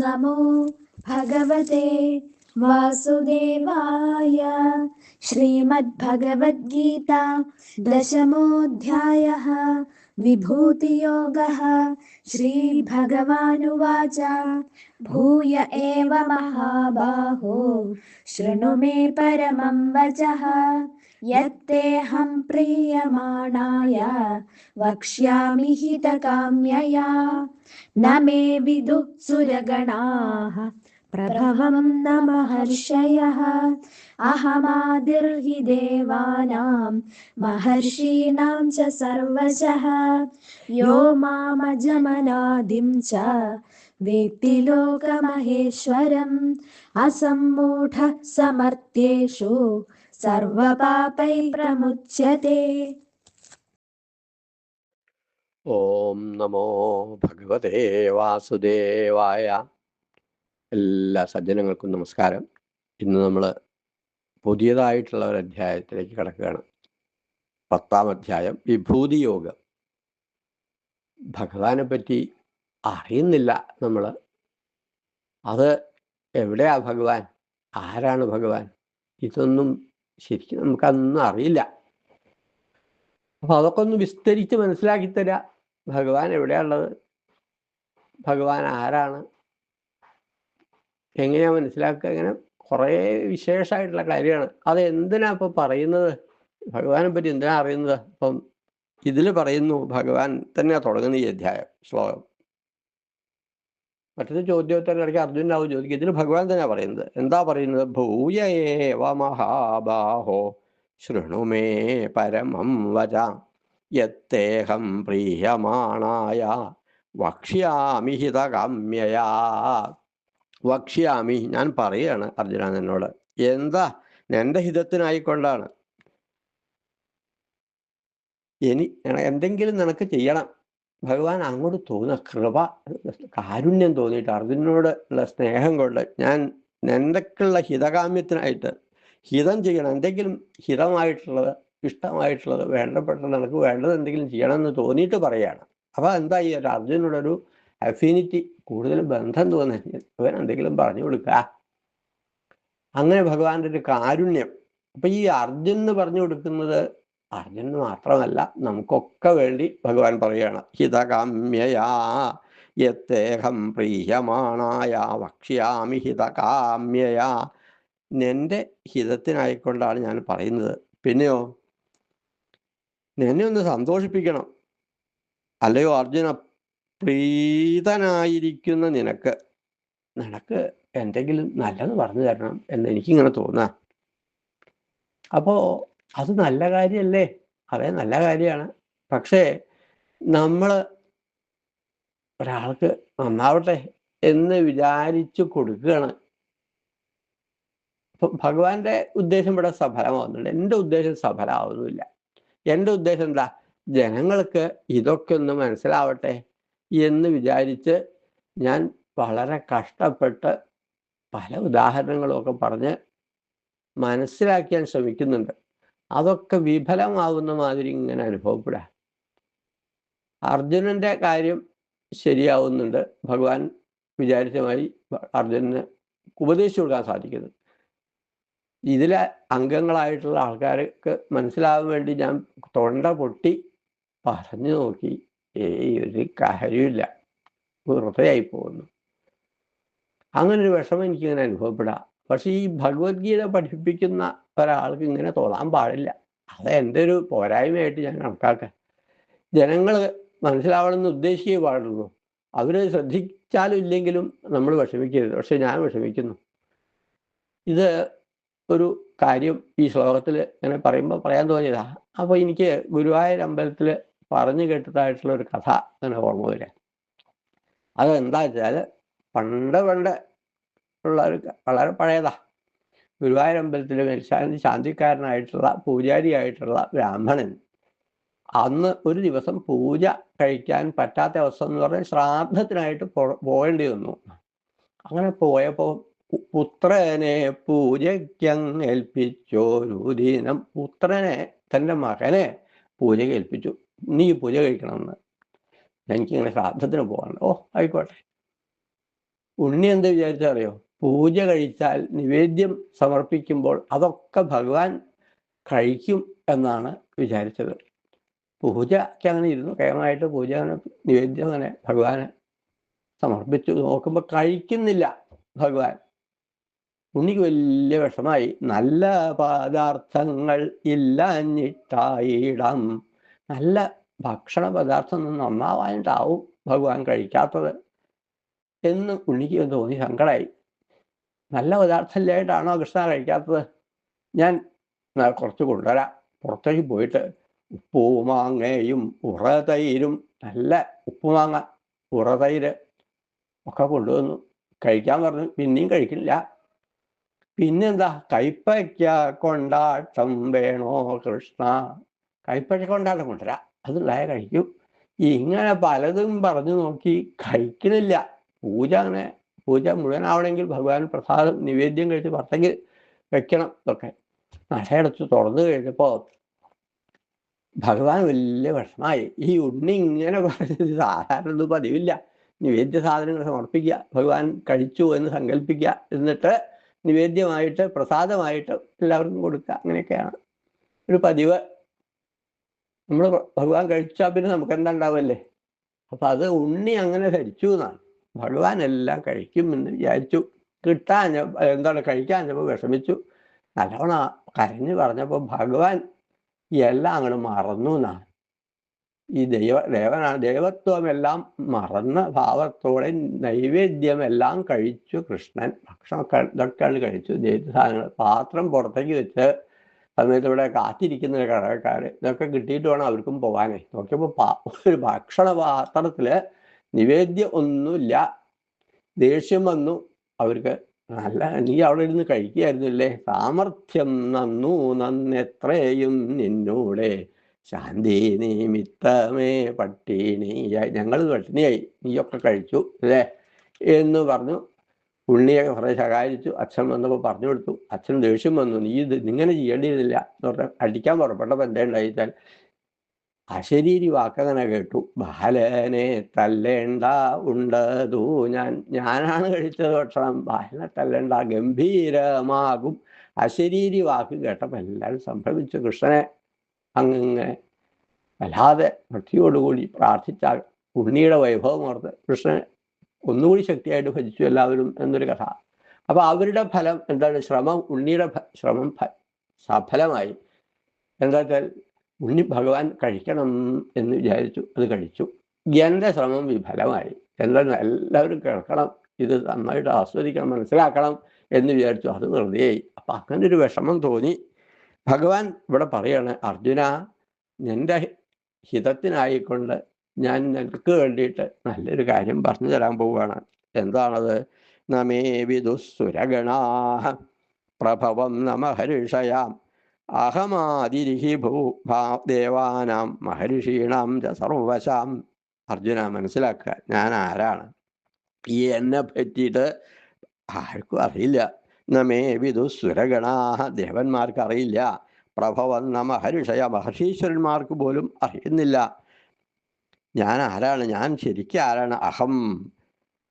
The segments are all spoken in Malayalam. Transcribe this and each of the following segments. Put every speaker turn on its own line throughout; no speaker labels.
നമോ ഭഗവതേ വാസുദേവായ. ശ്രീമദ്ഭഗവദ്ഗീത ദശമോऽധ്യായः. വിഭൂതിയോഗः. ശ്രീഭഗവാനുവാച ഭൂയ ഏവ മഹാബാഹോ ശൃണു മേ പരമം വചഃ. യത്തേഹം പ്രീയമാണായ വക്ഷ്യാമി ഹിതകാമ്യയാ. ന മേ വിദുഃ സുരഗണാഃ പ്രഭവം ന മഹർഷയഃ. അഹമാദിർഹി ദേവാനാം മഹർഷീണാം ച സർവശഃ. യോ മാമജമനാദിം ച വേത്തി ലോകമഹേശ്വരം. അസമ്മൂഢഃ സമർത്ഥ്യേഷു സർവപാപൈഃ പ്രമുച്യത്തെ.
ഓം നമോ ഭഗവതേ വാസുദേവായ. എല്ലാ സജ്ജനങ്ങൾക്കും നമസ്കാരം. ഇന്ന് നമ്മൾ പുതിയതായിട്ടുള്ള ഒരു അധ്യായത്തിലേക്ക് കടക്കുകയാണ്. 10-ാം അധ്യായം, വിഭൂതി യോഗം. ഭഗവാനെ പറ്റി അറിയുന്നില്ല നമ്മൾ. അത് എവിടെയാ ഭഗവാൻ, ആരാണ് ഭഗവാൻ, ഇതൊന്നും ശരിക്കും നമുക്കതൊന്നും അറിയില്ല. അപ്പൊ അതൊക്കെ ഒന്ന് വിസ്തരിച്ച് മനസ്സിലാക്കി തരാ. ഭഗവാൻ എവിടെയാണുള്ളത്, ഭഗവാൻ ആരാണ്, എങ്ങനെയാ മനസ്സിലാക്കുക, ഇങ്ങനെ കുറേ വിശേഷമായിട്ടുള്ള കാര്യമാണ്. അത് എന്തിനാ ഇപ്പൊ പറയുന്നത്, ഭഗവാനെ പറ്റി എന്തിനാ അറിയുന്നത്? അപ്പം ഇതിൽ പറയുന്നു, ഭഗവാൻ തന്നെയാ തുടങ്ങുന്ന ഈ അധ്യായം ശ്ലോകം. മറ്റൊരു ചോദ്യോത്തരം ഇടയ്ക്ക് അർജുനാവും ചോദിക്കും, ഇതിൽ ഭഗവാൻ തന്നെയാ പറയുന്നത്. എന്താ പറയുന്നത്? ഭൂയ ഏവ മഹാബാഹോ ശൃണു മേ പരമം വച യത്തേഹം പ്രീയമാണായ വക്ഷ്യാമി ഹിതകാമ്യയാ. വക്ഷ്യാമി, ഞാൻ പറയാണ് അർജുന എന്നോട്. എന്താ? എൻ്റെ ഹിതത്തിനായിക്കൊണ്ടാണ്. എന്തെങ്കിലും നിനക്ക് ചെയ്യണം. ഭഗവാൻ അങ്ങോട്ട് തോന്നുന്ന കൃപ, കാരുണ്യം തോന്നിയിട്ട്, അർജുനനോട് ഉള്ള സ്നേഹം കൊണ്ട് ഞാൻ നിനക്കുള്ള ഹിതകാമ്യത്തിനായിട്ട് ഹിതം ചെയ്യണം. എന്തെങ്കിലും ഹിതമായിട്ടുള്ളത്, ഇഷ്ടമായിട്ടുള്ളത്, വേണ്ടപ്പെട്ടത്, നിനക്ക് വേണ്ടത് എന്തെങ്കിലും ചെയ്യണം എന്ന് തോന്നിയിട്ട് പറയാണ്. അപ്പൊ എന്താ ഈ ഒരു അർജുനോടൊരു അഫിനിറ്റി, കൂടുതൽ ബന്ധം തോന്നുന്നത്, അവൻ എന്തെങ്കിലും പറഞ്ഞു കൊടുക്കുക. അങ്ങനെ ഭഗവാന്റെ ഒരു കാരുണ്യം. അപ്പൊ ഈ അർജുനന് പറഞ്ഞു കൊടുക്കുന്നത് അർജുനന് മാത്രമല്ല, നമുക്കൊക്കെ വേണ്ടി ഭഗവാൻ പറയാണ്. ഹിതകാമ്യയാ യത്തേഹം പ്രീയമാണായ വക്ഷ്യാമി ഹിതകാമ്യയാ. നിന്റെ ഹിതത്തിനായിക്കൊണ്ടാണ് ഞാൻ പറയുന്നത്. പിന്നെയോ, നിന്നെ ഒന്ന് സന്തോഷിപ്പിക്കണം. അല്ലയോ അർജുന, പ്രീതനായിരിക്കുന്ന നിനക്ക് എന്തെങ്കിലും നല്ലത് പറഞ്ഞു തരണം എന്ന് എനിക്കിങ്ങനെ തോന്നാം. അപ്പോ അത് നല്ല കാര്യമല്ലേ? അതേ, നല്ല കാര്യമാണ്. പക്ഷേ നമ്മൾ ഒരാൾക്ക് നന്നാവട്ടെ എന്ന് വിചാരിച്ചു കൊടുക്കുകയാണ്. അപ്പൊ ഭഗവാന്റെ ഉദ്ദേശം ഇവിടെ സഫലമാവുന്നുണ്ട്. എൻ്റെ ഉദ്ദേശം സഫലമാവുന്നില്ല. എൻ്റെ ഉദ്ദേശം എന്താ? ജനങ്ങൾക്ക് ഇതൊക്കെ ഒന്ന് മനസ്സിലാവട്ടെ എന്ന് വിചാരിച്ച് ഞാൻ വളരെ കഷ്ടപ്പെട്ട് പല ഉദാഹരണങ്ങളുമൊക്കെ പറഞ്ഞ് മനസ്സിലാക്കിയാൻ ശ്രമിക്കുന്നുണ്ട്. അതൊക്കെ വിഫലമാവുന്ന മാതിരി ഇങ്ങനെ അനുഭവപ്പെടാം. അർജുനന്റെ കാര്യം ശരിയാവുന്നുണ്ട്. ഭഗവാൻ വിചാരിച്ച മാതിരി അർജുനന് ഉപദേശിച്ചു കൊടുക്കാൻ സാധിക്കുന്നു. ഇതിലെ അംഗങ്ങളായിട്ടുള്ള ആൾക്കാർക്ക് മനസ്സിലാവാൻ വേണ്ടി ഞാൻ തൊണ്ട പൊട്ടി പറഞ്ഞു നോക്കി. ഒരു കാര്യമില്ല, വെറുതെയായി പോകുന്നു. അങ്ങനെ ഒരു വിഷമം എനിക്കിങ്ങനെ അനുഭവപ്പെടാം. പക്ഷെ ഈ ഭഗവത്ഗീത പഠിപ്പിക്കുന്ന ഒരാൾക്ക് ഇങ്ങനെ തോന്നാൻ പാടില്ല. അത് എൻ്റെ ഒരു പോരായ്മയായിട്ട് ഞാൻ കണക്കാക്കാം. ജനങ്ങൾ മനസ്സിലാവണമെന്ന് ഉദ്ദേശിക്കേ പാടുള്ളൂ. അവർ ശ്രദ്ധിച്ചാലും ഇല്ലെങ്കിലും നമ്മൾ വിഷമിക്കരുത്. പക്ഷെ ഞാൻ വിഷമിക്കുന്നു. ഇത് ഒരു കാര്യം ഈ ശ്ലോകത്തിൽ ഇങ്ങനെ പറയുമ്പോൾ പറയാൻ തോന്നിയതാ. അപ്പോൾ എനിക്ക് ഗുരുവായൂർ അമ്പലത്തിൽ പറഞ്ഞു കേട്ടതായിട്ടുള്ള ഒരു കഥ അങ്ങനെ ഓർമ്മ വരിക. അതെന്താ വെച്ചാൽ, പണ്ട് ഉള്ള ഒരു വളരെ പഴയതാ. ഗുരുവായൂർ അമ്പലത്തിലെ മേൽശാന്തി ശാന്തിക്കാരനായിട്ടുള്ള പൂജാരിയായിട്ടുള്ള ബ്രാഹ്മണൻ അന്ന് ഒരു ദിവസം പൂജ കഴിക്കാൻ പറ്റാത്ത അവസ്ഥ എന്ന് പറഞ്ഞാൽ ശ്രാദ്ധത്തിനായിട്ട് പോകേണ്ടി വന്നു. അങ്ങനെ പോയപ്പോൾ പുത്രനെ പൂജയ്ക്കേൽപ്പിച്ചൊരു ദിനം പുത്രനെ, തൻ്റെ മകനെ പൂജ ഏൽപ്പിച്ചു. നീ പൂജ കഴിക്കണമെന്ന്. എനിക്കിങ്ങനെ ശ്രാദ്ധത്തിന് പോകാനുണ്ട്. ഓ ആയിക്കോട്ടെ. ഉണ്ണി എന്ത് വിചാരിച്ചറിയോ? പൂജ കഴിച്ചാൽ നിവേദ്യം സമർപ്പിക്കുമ്പോൾ അതൊക്കെ ഭഗവാൻ കഴിക്കും എന്നാണ് വിചാരിച്ചത്. പൂജയ്ക്ക് അങ്ങനെ ഇരുന്നു, കേവലമായിട്ട് പൂജ അങ്ങനെ നിവേദ്യം അങ്ങനെ ഭഗവാന് സമർപ്പിച്ചു. നോക്കുമ്പോൾ കഴിക്കുന്നില്ല ഭഗവാൻ. ഉണ്ണിക്ക് വലിയ വിഷമായി. നല്ല പദാർത്ഥങ്ങൾ ഇല്ലഞ്ഞിട്ടായിടാം. നല്ല ഭക്ഷണ പദാർത്ഥം നന്നാവാനിട്ടാവും ഭഗവാൻ കഴിക്കാത്തത് എന്ന് ഉണ്ണിക്ക് തോന്നി. സങ്കടമായി. നല്ല പദാർത്ഥം ഇല്ലായിട്ടാണോ കൃഷ്ണ കഴിക്കാത്തത്? ഞാൻ കുറച്ച് കൊണ്ടുവരാം. പുറത്തേക്ക് പോയിട്ട് ഉപ്പുമാങ്ങയും ഉറതൈരും, നല്ല ഉപ്പുമാങ്ങ ഉറതൈര് ഒക്കെ കൊണ്ടുവന്നു. കഴിക്കാൻ പറഞ്ഞു. പിന്നെയും കഴിക്കില്ല. പിന്നെന്താ, കൈപ്പയ്ക്ക കൊണ്ടാട്ടം വേണോ കൃഷ്ണ? കൈപ്പയ്ക്ക കൊണ്ടാട്ടം കൊണ്ടുവരാം, അതുണ്ടായ കഴിക്കും. ഇങ്ങനെ പലതും പറഞ്ഞു നോക്കി, കഴിക്കണില്ല. പൂജ മുഴുവനാവണമെങ്കിൽ ഭഗവാൻ പ്രസാദം നിവേദ്യം കഴിച്ച് പുറത്തേക്ക് വെക്കണം. ഇതൊക്കെ നടയടച്ച് തുറന്നു കഴിഞ്ഞപ്പോൾ ഭഗവാൻ വലിയ വിഷമായി. ഈ ഉണ്ണി ഇങ്ങനെ പറഞ്ഞത് സാധാരണ പതിവില്ല. നിവേദ്യ സാധനങ്ങൾ സമർപ്പിക്കുക, ഭഗവാൻ കഴിച്ചു എന്ന് സങ്കല്പിക്കുക, എന്നിട്ട് നിവേദ്യമായിട്ട് പ്രസാദമായിട്ട് എല്ലാവർക്കും കൊടുക്കുക. അങ്ങനെയൊക്കെയാണ് ഒരു പതിവ്. നമ്മൾ ഭഗവാൻ കഴിച്ചാൽ പിന്നെ നമുക്ക് എന്താ ഉണ്ടാവല്ലേ? അപ്പൊ അത് ഉണ്ണി അങ്ങനെ ധരിച്ചു എന്നാണ്. ഭഗവാൻ എല്ലാം കഴിക്കുമെന്ന് വിചാരിച്ചു. കഴിക്കാഞ്ഞപ്പോൾ വിഷമിച്ചു. നല്ലവണ്ണം കരഞ്ഞു പറഞ്ഞപ്പോൾ ഭഗവാൻ എല്ലാം അങ്ങോട്ട് മറന്നു എന്നാണ്. ഈ ദേവത്വമെല്ലാം മറന്ന ഭാവത്തോടെ നൈവേദ്യമെല്ലാം കഴിച്ചു കൃഷ്ണൻ. ഭക്ഷണമൊക്കെ ഇതൊക്കെയാണ് കഴിച്ചു. സാധനങ്ങൾ പാത്രം പുറത്തേക്ക് വെച്ച് സമയത്ത് ഇവിടെ കാത്തിരിക്കുന്ന കടക്കാർ ഇതൊക്കെ കിട്ടിയിട്ട് വേണം അവർക്കും പോകാനേ. നോക്കിയപ്പോൾ ഒരു ഭക്ഷണ പാത്രത്തില് നിവേദ്യം ഒന്നുമില്ല. ദേഷ്യം വന്നു അവർക്ക്. നല്ല, നീ അവിടെ ഇരുന്ന് കഴിക്കുകയായിരുന്നില്ലേ? സാമർഥ്യം നന്നു നന്നെത്രയും നിന്നൂടെ ശാന്തി നിമിത്തമേ പട്ടിണിയായി. ഞങ്ങൾ പട്ടിണിയായി, നീയൊക്കെ കഴിച്ചു അല്ലേ എന്ന് പറഞ്ഞു. ഉണ്ണിയെ കുറെ ശകാരിച്ചു. അച്ഛൻ വന്നപ്പോൾ പറഞ്ഞു കൊടുത്തു. അച്ഛൻ ദേഷ്യം വന്നു. നീ ഇത് ഇങ്ങനെ ചെയ്യേണ്ടിയിരുന്നില്ല എന്ന് പറഞ്ഞാൽ അടിക്കാൻ പുറപ്പെട്ടപ്പോൾ എന്താ ഉണ്ടായിച്ചാൽ അശരീരി വാക്കങ്ങനെ കേട്ടു. ബാലനെ തല്ലേണ്ട ഉണ്ടതു ഞാനാണ് കഴിച്ചത് ഭക്ഷണം, ബാലനെ തല്ലേണ്ട, ഗംഭീരമാകും അശരീരി വാക്ക് കേട്ടപ്പോൾ എല്ലാവരും സംഭവിച്ചു. കൃഷ്ണനെ അങ്ങനെ വല്ലാതെ ഭക്തിയോടുകൂടി പ്രാർത്ഥിച്ചാൽ ഉണ്ണിയുടെ വൈഭവം ഓർത്ത് കൃഷ്ണനെ ഒന്നുകൂടി ശക്തിയായിട്ട് ഭജിച്ചു എല്ലാവരും എന്നൊരു കഥ. അപ്പൊ അവരുടെ ഫലം എന്താണ്? ഉണ്ണിയുടെ ശ്രമം സഫലമായി. എന്താ വെച്ചാൽ ഉണ്ണി ഭഗവാൻ കഴിക്കണം എന്ന് വിചാരിച്ചു, അത് കഴിച്ചു. എൻ്റെ ശ്രമം വിഫലമായി. എന്താ, എല്ലാവരും കേൾക്കണം, ഇത് നന്നായിട്ട് ആസ്വദിക്കണം, മനസ്സിലാക്കണം എന്ന് വിചാരിച്ചു. അത് വെറുതെയായി. അപ്പൊ അങ്ങനെ ഒരു വിഷമം തോന്നി. ഭഗവാൻ ഇവിടെ പറയാണ്, അർജുന, നിന്റെ ഹിതത്തിനായിക്കൊണ്ട് ഞാൻ നിനക്ക് വേണ്ടിയിട്ട് നല്ലൊരു കാര്യം പറഞ്ഞു തരാൻ പോവുകയാണ്. എന്താണത്? നമേ വിദുസുരഗണാ പ്രഭവം നമഹർഷയാം അഹമാതിരിഹി ദേവാനാം മഹർഷീണാം ച സർവശാം. അർജുന, മനസ്സിലാക്കുക, ഞാൻ ആരാണ്. ഈ എന്നെ പറ്റിയിട്ട് ആർക്കും അറിയില്ല. നമേ വിദുസുരഗണാ, ദേവന്മാർക്ക് അറിയില്ല. പ്രഭവം മഹർഷയ, മഹർഷീശ്വരന്മാർക്ക് പോലും അറിയുന്നില്ല ഞാൻ ആരാണ്. ഞാൻ ശരിക്കും ആരാണ്? അഹം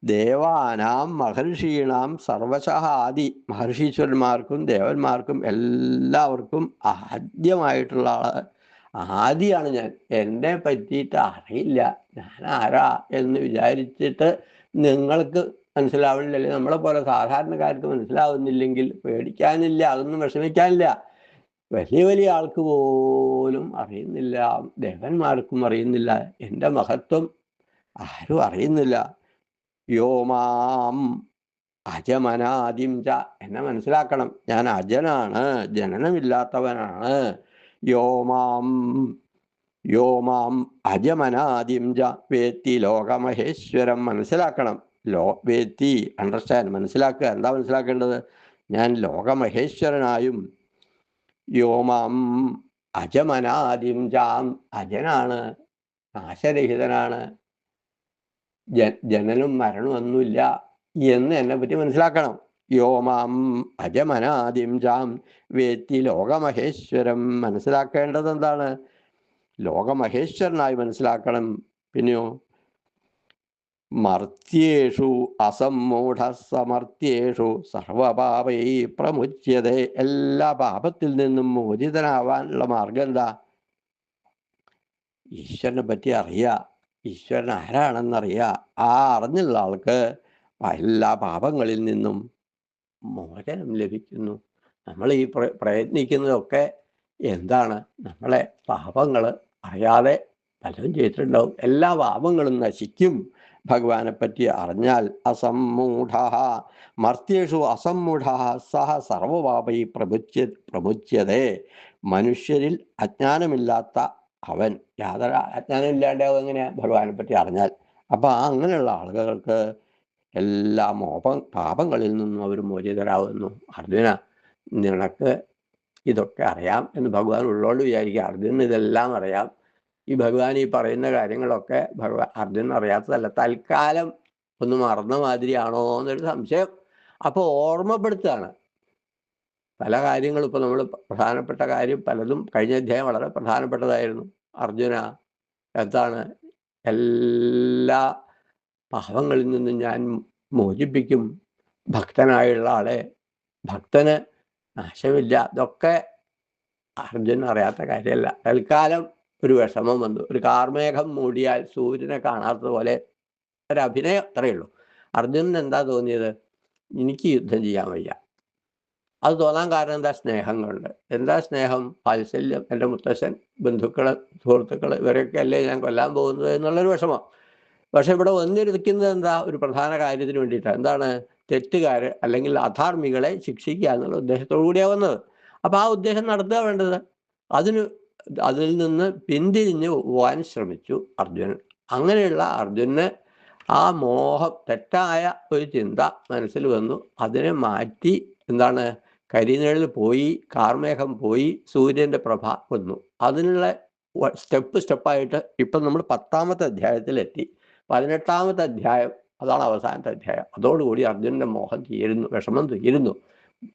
ദേവാനാം മഹർഷീണാം സർവശഃ ആദി. മഹർഷീശ്വരന്മാർക്കും ദേവന്മാർക്കും എല്ലാവർക്കും ആദ്യമായിട്ടുള്ള ആള്, ആദിയാണ് ഞാൻ. എന്നെ പറ്റിയിട്ട് അറിയില്ല, ഞാൻ ആരാ എന്ന് വിചാരിച്ചിട്ട് നിങ്ങൾക്ക് മനസ്സിലാവുന്നില്ല. നമ്മളെ പോലെ സാധാരണക്കാർക്ക് മനസ്സിലാവുന്നില്ലെങ്കിൽ പേടിക്കാനില്ല, അതൊന്നും വിഷമിക്കാനില്ല. വലിയ വലിയ ആൾക്ക് പോലും അറിയുന്നില്ല, ദേവന്മാർക്കും അറിയുന്നില്ല എൻ്റെ മഹത്വം, ആരും അറിയുന്നില്ല. യോമാം അജമനാദിം ച, എന്നെ മനസ്സിലാക്കണം, ഞാൻ അജനാണ്, ജനനമില്ലാത്തവനാണ്. യോമാം അജമനാദിം ച വേത്തി ലോകമഹേശ്വരം, മനസ്സിലാക്കണം. വേത്തി, അണ്ടർസ്റ്റാൻഡ്, മനസ്സിലാക്കുക. എന്താ മനസ്സിലാക്കേണ്ടത്? ഞാൻ ലോകമഹേശ്വരനായും യോമാം അജമനാദിം ചാം, അജനാണ്, നാശരഹിതനാണ്, ജനനം മരണമൊന്നുമില്ല എന്ന് എന്നെ പറ്റി മനസ്സിലാക്കണം. യോമാം അജമനാദിം ചാം വേത്തി ലോകമഹേശ്വരം, മനസ്സിലാക്കേണ്ടത് എന്താണ്? ലോകമഹേശ്വരനായി മനസ്സിലാക്കണം. പിന്നെയോ മർത്യേഷു അസമ്മൂഢ സമർത്യേഷു സർവപാപൈ പ്രമുച്യതേ. എല്ലാ പാപത്തിൽ നിന്നും മോചിതനാവാനുള്ള മാർഗം എന്താ? ഈശ്വരനെ പറ്റി അറിയുക, ഈശ്വരൻ ആരാണെന്നറിയുക. ആ അറിഞ്ഞുള്ള ആൾക്ക് എല്ലാ പാപങ്ങളിൽ നിന്നും മോചനം ലഭിക്കുന്നു. നമ്മൾ ഈ പ്രയത്നിക്കുന്നതൊക്കെ എന്താണ്? നമ്മളെ പാപങ്ങൾ അറിയാതെ പലതും ചെയ്തിട്ടുണ്ടാവും. എല്ലാ പാപങ്ങളും നശിക്കും ഭഗവാനെ പറ്റി അറിഞ്ഞാൽ. അസമ്മൂഢ മർത്യേഷു അസമ്മൂഢ സഹ സർവപാപൈ പ്രമുച്യതേ. മനുഷ്യരിൽ അജ്ഞാനമില്ലാത്ത അവൻ, യാതൊരു അജ്ഞാനം ഇല്ലാണ്ടാവും എങ്ങനെയാ? ഭഗവാനെ പറ്റി അറിഞ്ഞാൽ. അപ്പൊ അങ്ങനെയുള്ള ആളുകൾക്ക് എല്ലാ പാപങ്ങളിൽ നിന്നും അവർ മോചിതരാകുന്നു. അർജുന, നിനക്ക് ഇതൊക്കെ അറിയാം എന്ന് ഭഗവാൻ ഉള്ളോണ്ട് വിചാരിക്കുക. അർജുനന് ഇതെല്ലാം അറിയാം. ഈ ഭഗവാൻ ഈ പറയുന്ന കാര്യങ്ങളൊക്കെ അർജുനൻ അറിയാത്തതല്ല. തൽക്കാലം ഒന്ന് മറന്ന മാതിരിയാണോ എന്നൊരു സംശയം. അപ്പൊ ഓർമ്മപ്പെടുത്തുകയാണ് പല കാര്യങ്ങളും. ഇപ്പൊ നമ്മൾ പ്രധാനപ്പെട്ട കാര്യം പലതും കഴിഞ്ഞ അധ്യായം വളരെ പ്രധാനപ്പെട്ടതായിരുന്നു. അർജുന, എന്താണ്? എല്ലാ പാപങ്ങളിൽ നിന്നും ഞാൻ മോചിപ്പിക്കും ഭക്തനായുള്ള ആളെ. ഭക്തന് നാശമില്ല. ഇതൊക്കെ അർജുനൻ അറിയാത്ത കാര്യമല്ല. തൽക്കാലം ഒരു വിഷമം വന്നു. ഒരു കാർമേഘം മൂടിയാൽ സൂര്യനെ കാണാത്തത് പോലെ ഒരു അഭിനയം, അത്രയേ ഉള്ളൂ. അർജുനൻ എന്താ തോന്നിയത്? എനിക്ക് യുദ്ധം ചെയ്യാൻ വയ്യ. അത് തോന്നാൻ കാരണം എന്താ? സ്നേഹം കൊണ്ട്. എന്താ സ്നേഹം? വാത്സല്യം. എൻ്റെ മുത്തശ്ശൻ, ബന്ധുക്കള്, സുഹൃത്തുക്കള്, ഇവരൊക്കെ അല്ലേ ഞാൻ കൊല്ലാൻ പോകുന്നത് എന്നുള്ളൊരു വിഷമം. പക്ഷെ ഇവിടെ വന്നിരിക്കുന്നത് എന്താ? ഒരു പ്രധാന കാര്യത്തിന് വേണ്ടിയിട്ടാണ്. എന്താണ്? തെറ്റുകാര് അല്ലെങ്കിൽ അധാർമികളെ ശിക്ഷിക്കുക എന്നുള്ള ഉദ്ദേശത്തോടു കൂടിയാണ് വന്നത്. അപ്പൊ ആ ഉദ്ദേശം നടത്തുക വേണ്ടത്. അതിൽ നിന്ന് പിന്തിരിഞ്ഞ് പോവാൻ ശ്രമിച്ചു അർജുനൻ. അങ്ങനെയുള്ള അർജുനന് ആ മോഹം, തെറ്റായ ഒരു ചിന്ത മനസ്സിൽ വന്നു. അതിനെ മാറ്റി എന്താണ്? കരിനിഴൽ പോയി, കാർമേഘം പോയി, സൂര്യന്റെ പ്രഭ വന്നു. അതിനുള്ള സ്റ്റെപ്പായിട്ട് ഇപ്പം നമ്മൾ 10ാമത്തെ അധ്യായത്തിലെത്തി. 18ാമത്തെ അധ്യായം, അതാണ് അവസാനത്തെ അധ്യായം. അതോടുകൂടി അർജുനന്റെ മോഹം തീരുന്നു, വിഷമം തീരുന്നു.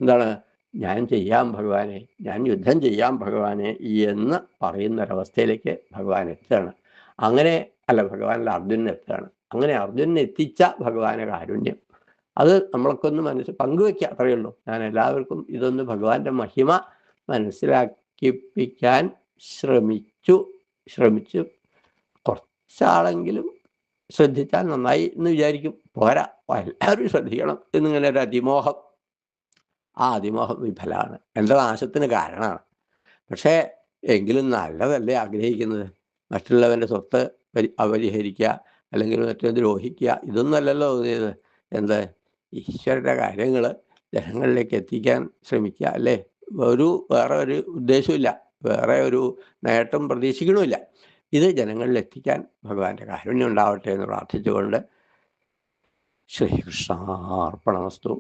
എന്താണ്? ഞാൻ ചെയ്യാം ഭഗവാനെ, ഞാൻ യുദ്ധം ചെയ്യാം ഭഗവാനെ എന്ന് പറയുന്നൊരവസ്ഥയിലേക്ക് ഭഗവാൻ എത്തുകയാണ്. അങ്ങനെ ഭഗവാനിൽ അർജുനൻ എത്തുകയാണ്. അങ്ങനെ അർജുനൻ എത്തിച്ച ഭഗവാന്റെ കാരുണ്യം അത് നമ്മളൊക്കെ ഒന്ന് പങ്കുവെക്കുക, അത്രയേ ഉള്ളൂ. ഞാൻ എല്ലാവർക്കും ഇതൊന്ന് ഭഗവാന്റെ മഹിമ മനസ്സിലാക്കിപ്പിക്കാൻ ശ്രമിച്ചു. കുറച്ചാളെങ്കിലും ശ്രദ്ധിച്ചാൽ നന്നായി എന്ന് വിചാരിക്കും. പോരാ, എല്ലാവരും ശ്രദ്ധിക്കണം എന്നിങ്ങനെ ഒരു അതിമോഹം. ആ അതിമോഹം വിഫലമാണ്, എൻ്റെ നാശത്തിന് കാരണമാണ്. പക്ഷേ എങ്കിലും നല്ലതല്ലേ ആഗ്രഹിക്കുന്നത്? മറ്റുള്ളവൻ്റെ സ്വത്ത് അപരിഹരിക്കുക അല്ലെങ്കിൽ മറ്റൊന്ന് ദ്രോഹിക്കുക, ഇതൊന്നും അല്ലല്ലോ തോന്നിയത്. എന്ത്? ഈശ്വരൻ്റെ കാര്യങ്ങൾ ജനങ്ങളിലേക്ക് എത്തിക്കാൻ ശ്രമിക്കുക അല്ലേ? വേറെ ഒരു ഉദ്ദേശമില്ല, വേറെ ഒരു നേട്ടം പ്രതീക്ഷിക്കണമില്ല. ഇത് ജനങ്ങളിൽ എത്തിക്കാൻ ഭഗവാന്റെ കാരുണ്യം ഉണ്ടാവട്ടെ എന്ന് പ്രാർത്ഥിച്ചുകൊണ്ട് ശ്രീകൃഷ്ണാർപ്പണമസ്തു.